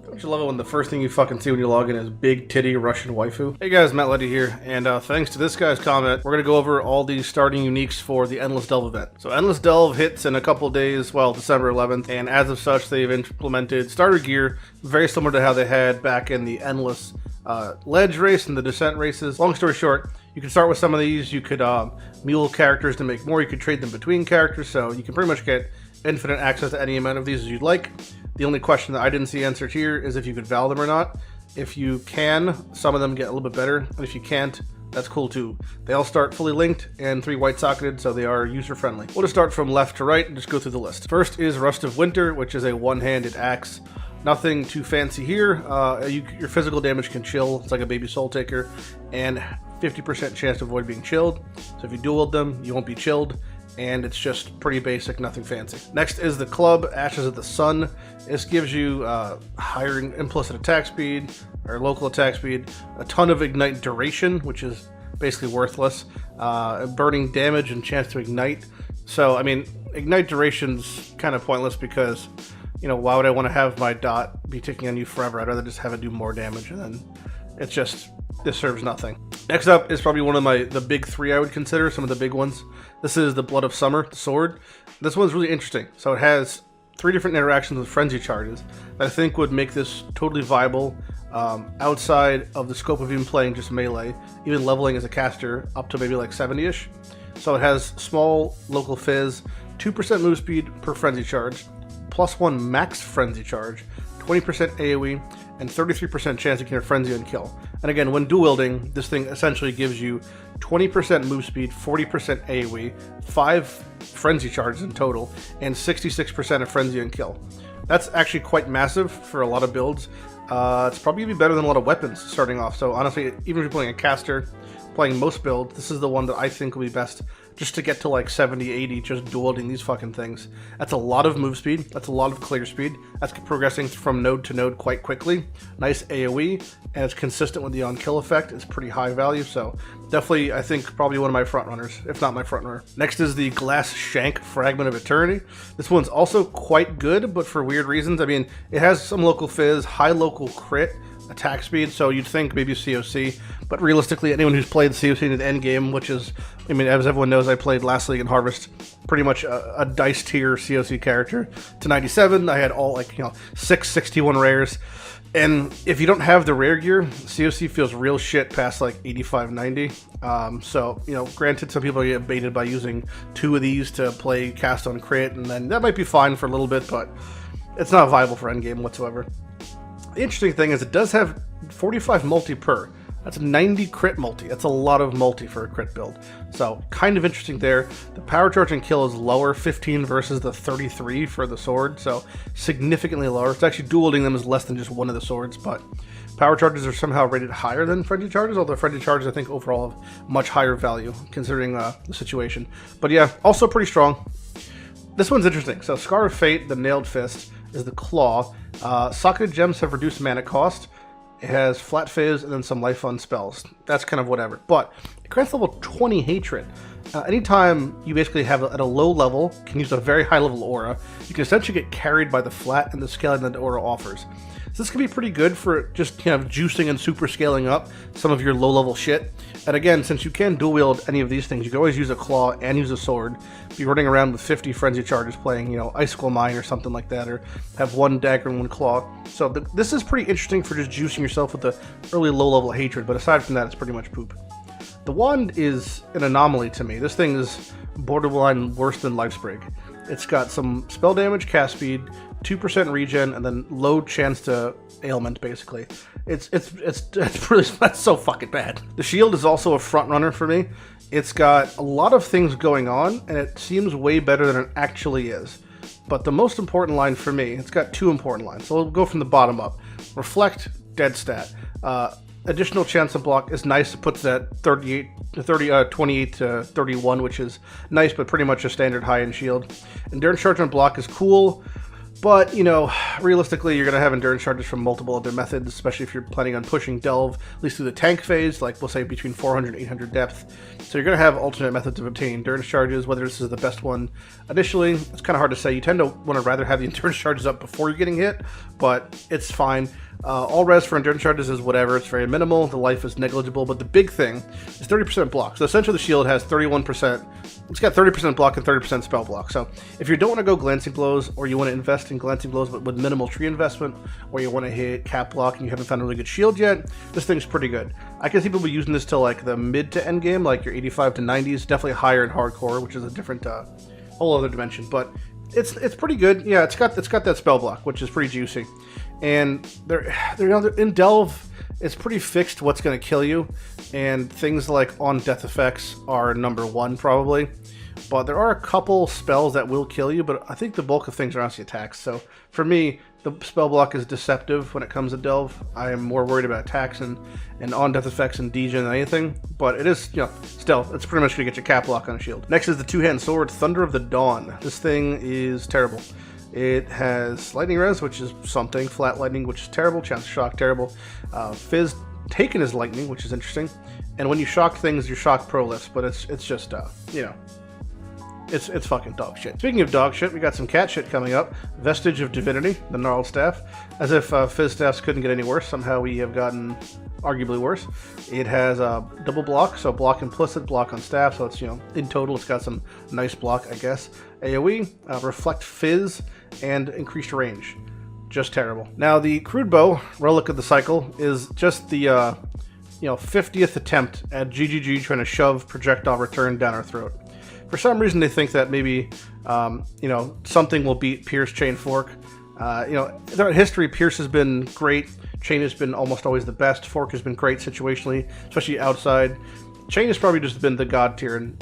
Don't you love it when the first thing you fucking see when you log in is big titty Russian waifu? Hey guys, Matt Lighty here, and thanks to this guy's comment, we're gonna go over all these starting uniques for the Endless Delve event. So Endless Delve hits in a couple days, well, December 11th, and as of such, they've implemented starter gear very similar to how they had back in the Endless Ledge race and the Descent races. Long story short, you can start with some of these. You could mule characters to make more. You could trade them between characters, so you can pretty much get infinite access to any amount of these as you'd like. The only question that I didn't see answered here is if you could val them or not. If you can, some of them get a little bit better, and if you can't, that's cool too. They all start fully linked and 3 white socketed, so they are user friendly. We'll just start from left to right and just go through the list. First is Rust of Winter, which is a one-handed axe. Nothing too fancy here. Your physical damage can chill. It's like a baby soul taker, and 50% chance to avoid being chilled. So if you dual wield them, you won't be chilled, and it's just pretty basic, nothing fancy. Next is the club, Ashes of the Sun. This gives you higher implicit attack speed, or local attack speed, a ton of ignite duration, which is basically worthless, burning damage and chance to ignite. So, I mean, ignite duration's kind of pointless because, you know, why would I want to have my dot be ticking on you forever? I'd rather just have it do more damage, and then it's just, this serves nothing. Next up is probably one of the big 3 I would consider, some of the big ones. This is the Blood of Summer, the sword. This one's really interesting. So it has 3 different interactions with frenzy charges that I think would make this totally viable outside of the scope of even playing just melee, even leveling as a caster up to maybe like 70-ish. So it has small local fizz, 2% move speed per frenzy charge, +1 max frenzy charge, 20% AoE, and 33% chance you can frenzy and kill. And again, when dual wielding, this thing essentially gives you 20% move speed, 40% AoE, 5 frenzy charges in total, and 66% of frenzy and kill. That's actually quite massive for a lot of builds. It's probably gonna be better than a lot of weapons starting off. So honestly, even if you're playing a caster, playing most builds, this is the one that I think will be best just to get to like 70, 80, just dual wielding these fucking things. That's a lot of move speed, that's a lot of clear speed, that's progressing from node to node quite quickly, nice AoE, and it's consistent with the on-kill effect. It's pretty high value, so definitely, I think, probably one of my front runners, if not my front runner. Next is the Glass Shank Fragment of Eternity. This one's also quite good, but for weird reasons. I mean, it has some local fizz, high local crit, attack speed, so you'd think maybe COC, but realistically, anyone who's played COC in the end game, which is, I mean, as everyone knows, I played Last League and Harvest, pretty much a dice tier COC character to 97. I had all, like, you know, 661 rares, and if you don't have the rare gear, COC feels real shit past like 85, 90. So, you know, granted, some people get baited by using 2 of these to play cast on crit, and then that might be fine for a little bit, but it's not viable for endgame whatsoever. The interesting thing is it does have 45 multi per. That's 90 crit multi. That's a lot of multi for a crit build. So kind of interesting there. The power charge and kill is lower, 15 versus the 33 for the sword. So significantly lower. It's actually dual wielding them is less than just one of the swords, but power charges are somehow rated higher than frenzy charges, although frenzy charges I think overall have much higher value considering the situation. But yeah, also pretty strong. This one's interesting. So Scar of Fate, the Nailed Fist, is the claw. Socketed gems have reduced mana cost. It has flat fizz and then some life fund spells. That's kind of whatever. But it grants level 20 hatred. Anytime you basically have at a low level, can use a very high level aura, you can essentially get carried by the flat and the scaling that the aura offers. So this can be pretty good for just kind of juicing and super scaling up some of your low level shit. And again, since you can dual wield any of these things, you can always use a claw and use a sword. Be running around with 50 frenzy charges playing, you know, Icicle Mine or something like that, or have 1 dagger and 1 claw. So this is pretty interesting for just juicing yourself with the early low level hatred, but aside from that, it's pretty much poop. The wand is an anomaly to me. This thing is borderline worse than Lifesprig. It's got some spell damage, cast speed, 2% regen, and then low chance to ailment, basically. It's really, that's so fucking bad. The shield is also a front runner for me. It's got a lot of things going on, and it seems way better than it actually is. But the most important line for me, it's got 2 important lines. So we'll go from the bottom up. Reflect, dead stat. Additional chance to block is nice. It puts that 28 to 31, which is nice, but pretty much a standard high in shield. Endurance charge on block is cool. But, you know, realistically, you're going to have endurance charges from multiple other methods, especially if you're planning on pushing Delve, at least through the tank phase, like we'll say between 400 and 800 depth. So you're going to have alternate methods of obtaining endurance charges. Whether this is the best one initially, it's kind of hard to say. You tend to want to rather have the endurance charges up before you're getting hit, but it's fine. All res for endurance charges is whatever. It's very minimal. The life is negligible, but the big thing is 30% block. So essentially the shield has 31%. It's got 30% block and 30% spell block. So if you don't want to go glancing blows, or you want to invest in glancing blows but with minimal tree investment, or you want to hit cap block and you haven't found a really good shield yet, this thing's pretty good. I can see people using this to like the mid to end game, like your 85 to 90s, definitely higher in hardcore, which is a different whole other dimension. But it's pretty good. Yeah, it's got that spell block, which is pretty juicy. And they're in Delve, it's pretty fixed what's going to kill you, and things like on death effects are number one probably. But there are a couple spells that will kill you, but I think the bulk of things are honestly attacks. So for me, the spell block is deceptive when it comes to Delve. I am more worried about attacks and on death effects and degen than anything. But it is, you know, still, it's pretty much going to get your cap block on a shield. Next is the two-hand sword, Thunder of the Dawn. This thing is terrible. It has lightning res, which is something, flat lightning, which is terrible, chance of shock, terrible. Fizz taken as lightning, which is interesting. And when you shock things, you shock prolifts, but it's just, you know, it's fucking dog shit. Speaking of dog shit, we got some cat shit coming up. Vestige of Divinity, the Gnarled Staff. As if Fizz staffs couldn't get any worse, somehow we have gotten arguably worse. It has a double block, so block implicit, block on staff, so it's, you know, in total it's got some nice block, I guess. AoE, Reflect Fizz, and increased range. Just terrible. Now the Crude Bow, Relic of the Cycle, is just the, you know, 50th attempt at GGG trying to shove projectile return down our throat. For some reason, they think that maybe, you know, something will beat Pierce, Chain, Fork. You know, throughout history, Pierce has been great. Chain has been almost always the best. Fork has been great situationally, especially outside. Chain has probably just been the god tier, and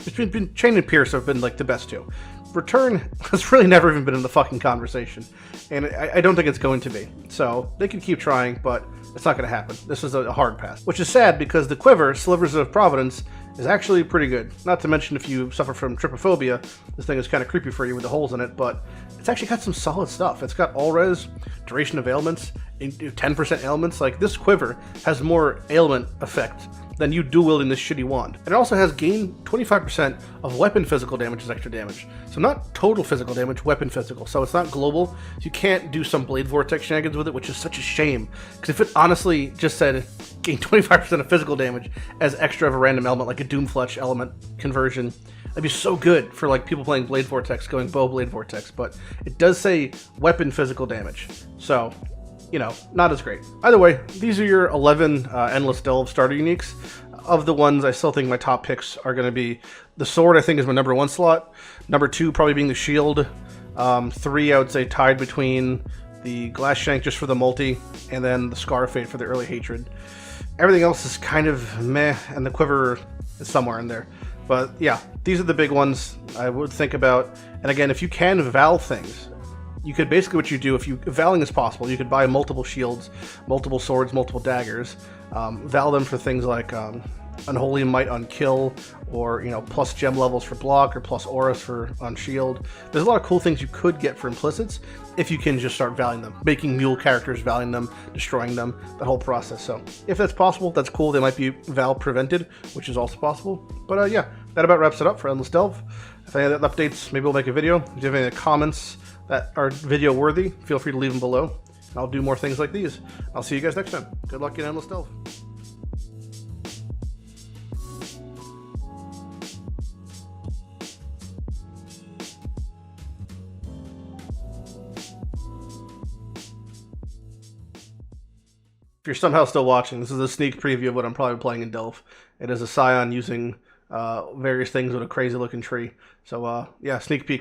Chain and Pierce have been like the best two. Return has really never even been in the fucking conversation, and I don't think it's going to be. So they can keep trying, but it's not going to happen. This is a hard pass, which is sad because the Quiver, Slivers of Providence, is actually pretty good. Not to mention if you suffer from trypophobia, this thing is kind of creepy for you with the holes in it, but it's actually got some solid stuff. It's got all res, duration of ailments, 10% ailments. Like, this Quiver has more ailment effect than you dual wielding this shitty wand. And it also has gain 25% of weapon physical damage as extra damage. So not total physical damage, weapon physical. So it's not global. So you can't do some Blade Vortex shenanigans with it, which is such a shame. Because if it honestly just said gain 25% of physical damage as extra of a random element, like a Doomfletch element conversion, that'd be so good for like people playing Blade Vortex, going bow Blade Vortex. But it does say weapon physical damage. So, you know, not as great. Either way, these are your 11 Endless Delve starter uniques. Of the ones, I still think my top picks are going to be the sword, I think, is my number 1 slot. Number 2 probably being the shield. 3, I would say, tied between the Glass Shank just for the multi, and then the Scar Fate for the early hatred. Everything else is kind of meh, and the Quiver is somewhere in there. But yeah, these are the big ones I would think about. And again, if you can Val things, you could basically, what you do, if Valing is possible, you could buy multiple shields, multiple swords, multiple daggers, Val them for things like Unholy Might on kill, or, you know, plus gem levels for block, or plus auras for on shield. There's a lot of cool things you could get for implicits if you can just start valuing them, making mule characters, valuing them, destroying them, that whole process. So if that's possible, that's cool. They might be Val prevented, which is also possible. But yeah, that about wraps it up for Endless Delve. If any other updates, maybe we'll make a video. If you have any comments that are video worthy, feel free to leave them below. I'll do more things like these. I'll see you guys next time. Good luck in Endless Delve. If you're somehow still watching, this is a sneak preview of what I'm probably playing in Delve. It is a Scion using various things with a crazy looking tree. So yeah, sneak peek.